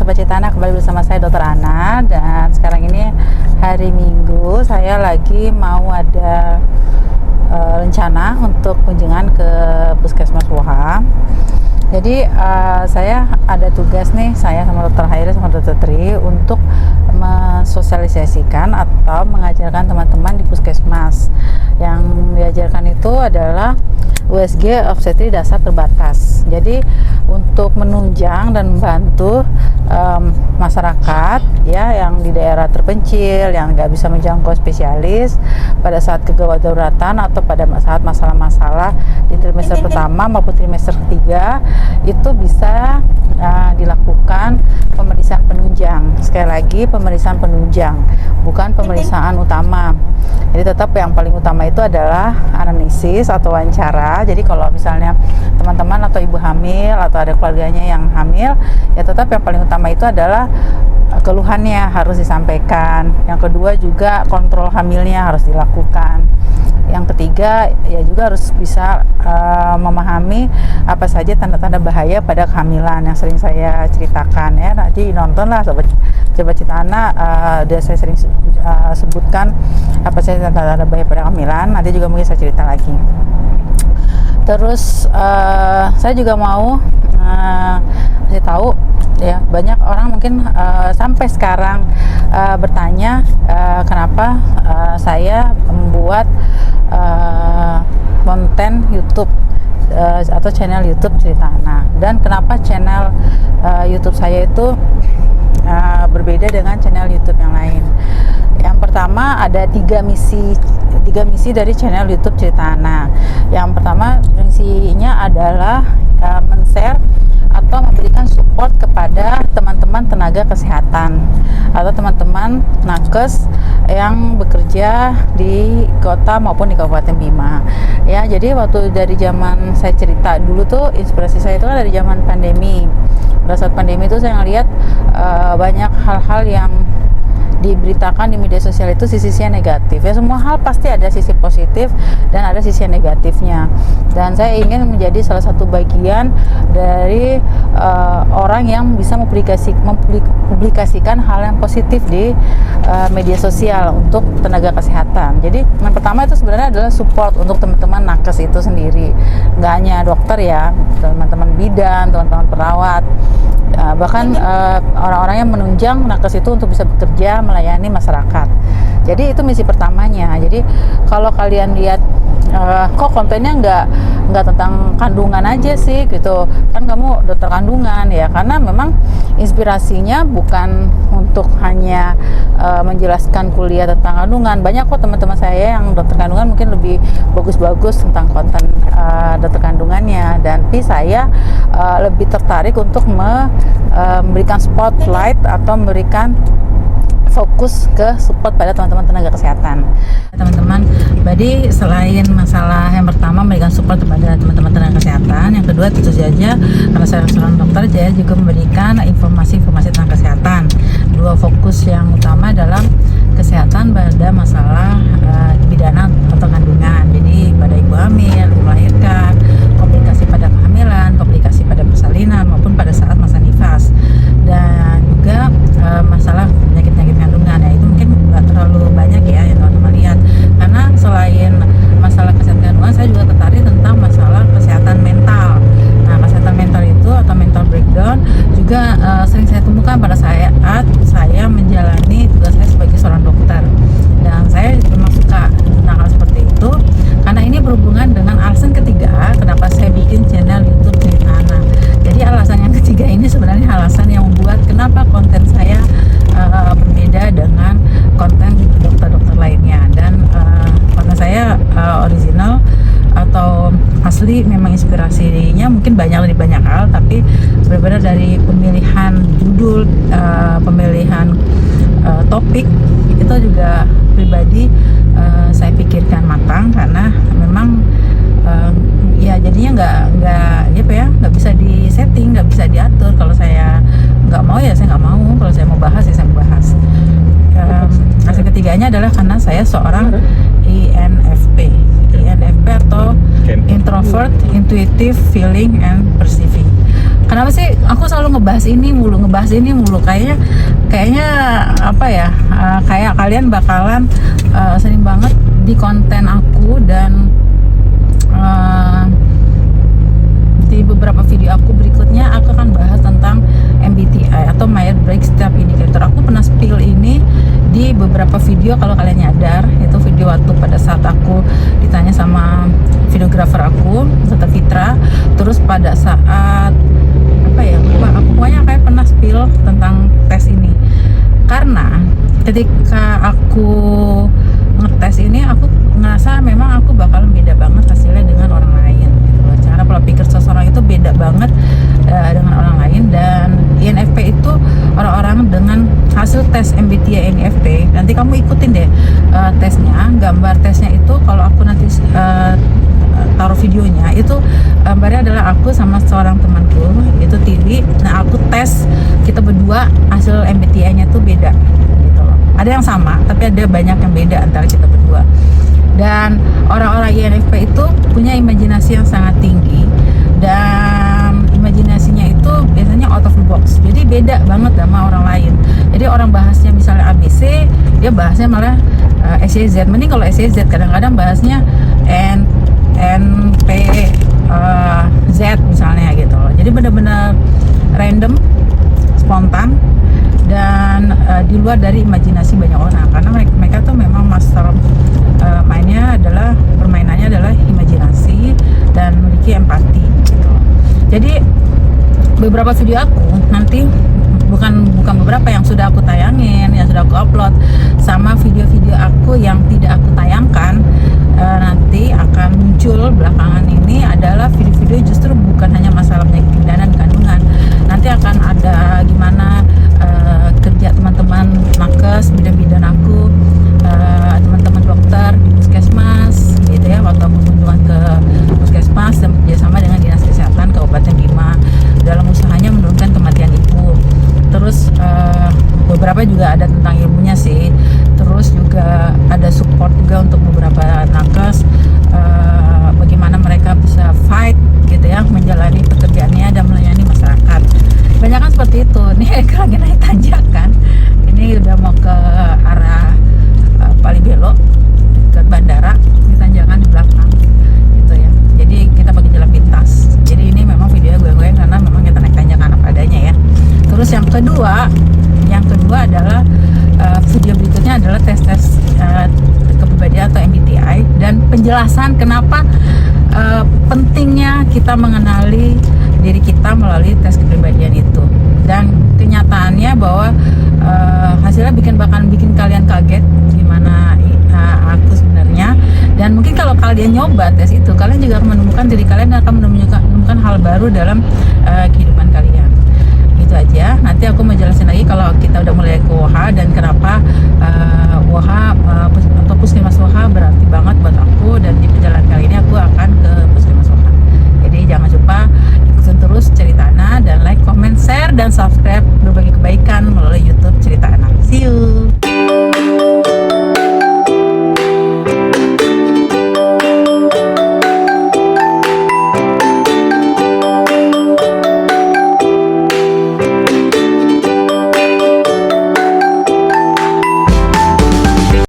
Sobat Citana, kembali bersama saya Dr. Ana. Dan sekarang ini hari Minggu, saya lagi mau ada rencana untuk kunjungan ke Puskesmas Woha. Jadi saya ada tugas nih, saya sama Dr. Hairi sama Dr. Tri untuk mensosialisasikan atau mengajarkan teman-teman di Puskesmas. Yang diajarkan itu adalah USG obstetri dasar terbatas. Jadi untuk menunjang dan membantu masyarakat ya yang di daerah terpencil yang nggak bisa menjangkau spesialis pada saat kegawat daruratan atau pada saat masalah-masalah di trimester pertama maupun trimester ketiga, itu bisa dilakukan pemeriksaan penunjang. Sekali lagi, pemeriksaan penunjang, bukan pemeriksaan utama. Jadi tetap yang paling utama itu adalah anamnesis atau wawancara. Jadi kalau misalnya teman-teman atau ibu hamil atau ada keluarganya yang hamil, ya tetap yang paling utama itu adalah keluhannya harus disampaikan. Yang kedua juga kontrol hamilnya harus dilakukan. Yang ketiga ya juga harus bisa memahami apa saja tanda-tanda bahaya pada kehamilan yang sering saya ceritakan ya. Nanti nontonlah Sobat Citana, saya sering sebutkan apa saja tanda-tanda bahaya pada kehamilan. Nanti juga mungkin saya cerita lagi. Terus saya juga mau kasih tahu ya, banyak orang mungkin sampai sekarang bertanya kenapa saya membuat konten YouTube atau channel YouTube Citana, dan kenapa channel YouTube saya itu berbeda dengan channel YouTube yang lain. Yang pertama, ada tiga misi dari channel YouTube Citana. Yang pertama, misinya adalah men-share atau memberikan support kepada teman-teman tenaga kesehatan atau teman-teman nakes yang bekerja di kota maupun di Kabupaten Bima. Ya, jadi waktu dari zaman saya cerita dulu tuh, inspirasi saya itu kan dari zaman pandemi. Pada saat pandemi itu saya ngelihat banyak hal-hal yang diberitakan di media sosial itu sisi-sisi negatif ya. Semua hal pasti ada sisi positif dan ada sisi negatifnya, dan saya ingin menjadi salah satu bagian dari orang yang bisa mempublikasikan hal yang positif di media sosial untuk tenaga kesehatan. Jadi yang pertama itu sebenarnya adalah support untuk teman-teman nakes itu sendiri, nggak hanya dokter ya, teman-teman bidan, teman-teman perawat, bahkan orang-orang yang menunjang nakes itu untuk bisa bekerja melayani masyarakat. Jadi itu misi pertamanya. Jadi kalau kalian lihat kok kontennya nggak tentang kandungan aja sih gitu, kan kamu dokter kandungan ya, karena memang inspirasinya bukan untuk hanya menjelaskan kuliah tentang kandungan. Banyak kok teman-teman saya yang dokter kandungan mungkin lebih bagus-bagus tentang konten dokter kandungannya, dan saya lebih tertarik untuk memberikan spotlight atau memberikan fokus ke support pada teman-teman tenaga kesehatan. Teman-teman, jadi selain masalah yang pertama memberikan support kepada teman-teman tenaga kesehatan, yang kedua tentu saja karena saya seorang dokter, saya juga memberikan informasi-informasi tentang kesehatan. Dua fokus yang utama dalam kesehatan pada masalah bidanan atau kandungan. Jadi pada ibu hamil, melahirkan, komplikasi pada kehamilan, komplikasi pada persalinan maupun pada saat masa nifas, dan juga masalah penyakit-penyakit kandungan ya. Itu mungkin nggak terlalu banyak ya yang teman-teman lihat, karena selain masalah kesehatan kandungan, saya juga tertarik tentang masalah kesehatan mental. Nah, kesehatan mental itu atau mental breakdown juga sering saya temukan pada saat saya menjalani tugas saya sebagai seorang dokter, dan saya memang suka tentang hal seperti itu, karena ini berhubungan dengan alasan ketiga kenapa saya bikin channel YouTube Citana. Jadi alasan yang ketiga ini sebenarnya alasan yang membuat kenapa konten saya berbeda dengan konten dokter-dokter lainnya, dan konten saya original atau asli. Memang inspirasinya mungkin lebih banyak hal, tapi berbeda dari pemilihan judul, pemilihan topik itu juga pribadi saya pikirkan matang, karena memang ya jadinya nggak bisa disetting, nggak bisa diatur. Kalau saya nggak mau ya saya nggak mau, kalau saya mau bahas ya saya mau bahas. Alasan ketiganya adalah karena saya seorang INFP atau Introvert, Intuitive, Feeling and Perceiving. kenapa sih aku selalu ngebahas ini mulu, kayaknya apa ya, kayak kalian bakalan sering banget di konten aku, dan di beberapa video aku berikutnya aku akan bahas tentang MBTI atau Myers Briggs Type Indicator. Aku pernah spill ini di beberapa video, kalau kalian nyadar. Itu video waktu pada saat aku ditanya sama videografer aku, Tante Fitra. Terus pada saat apa ya, lupa aku, pokoknya kayak pernah spill tentang tes ini. Karena ketika aku ngetes ini, aku ngerasa memang aku bakal beda banget hasilnya dengan orang lain gitu loh. Cara pola pikir seseorang itu beda banget dengan orang lain. Dan INFP itu orang-orang dengan hasil tes MBTI INFP, nanti kamu ikutin deh tesnya, gambar tesnya itu kalau aku nanti taruh videonya, itu gambarnya adalah aku sama seorang temanku, itu Tiwi. Nah, aku tes kita berdua, hasil MBTI-nya tuh beda gitu loh. Ada yang sama, tapi ada banyak yang beda antara kita berdua. Dan orang-orang INFP itu punya imajinasi yang sangat tinggi, dan imajinasinya itu biasanya out of the box, jadi beda banget sama orang lain. Jadi orang bahasnya misalnya ABC, dia bahasnya malah SYZ. Mending kalau SYZ, kadang-kadang bahasnya NP Z misalnya gitu loh. Jadi benar-benar random, spontan, dan di luar dari imajinasi banyak orang, karena mereka tuh memang master permainannya adalah imajinasi dan memiliki empati gitu. Jadi beberapa video aku nanti, bukan beberapa, yang sudah aku tayangin, yang sudah aku upload, sama video-video aku yang tidak aku tayangkan, nanti akan muncul belakangan ini adalah video-video justru bukan hanya masalah penyakit dan kandungan. Nanti akan ada gimana kerja teman-teman nakes, bidan-bidan aku, teman-teman dokter di puskesmas gitu ya, waktu aku kunjungan ke puskesmas dan bekerjasama dengan Dinas Kesehatan Kabupaten Bima dalam usahanya menurunkan kematian ibu. Terus beberapa juga ada tentang ilmunya sih. Terus juga ada support juga untuk beberapa nakes, bagaimana mereka bisa fight gitu ya, menjalani pekerjaannya dan melayani masyarakat. Banyak kan seperti itu. Nih lagi naik tanjakan, ini udah mau ke arah Palibelo dekat bandara, di tanjakan di belakang gitu ya. Jadi kita pakai jalan pintas. Jadi ini memang videonya gue karena memang kita naik tanjakan apa adanya ya. Terus yang kedua adalah video berikutnya adalah tes kepribadian atau MBTI, dan penjelasan kenapa pentingnya kita mengenali diri kita melalui tes kepribadian itu. Dan kenyataannya bahwa hasilnya bakal bikin kalian kaget gimana aku sebenarnya. Dan mungkin kalau kalian nyoba tes itu, kalian juga akan menemukan diri kalian dan akan menemukan hal baru dalam kehidupan kalian. Itu aja. Nanti aku mau jelasin lagi kalau kita udah mulai KOH dan kenapa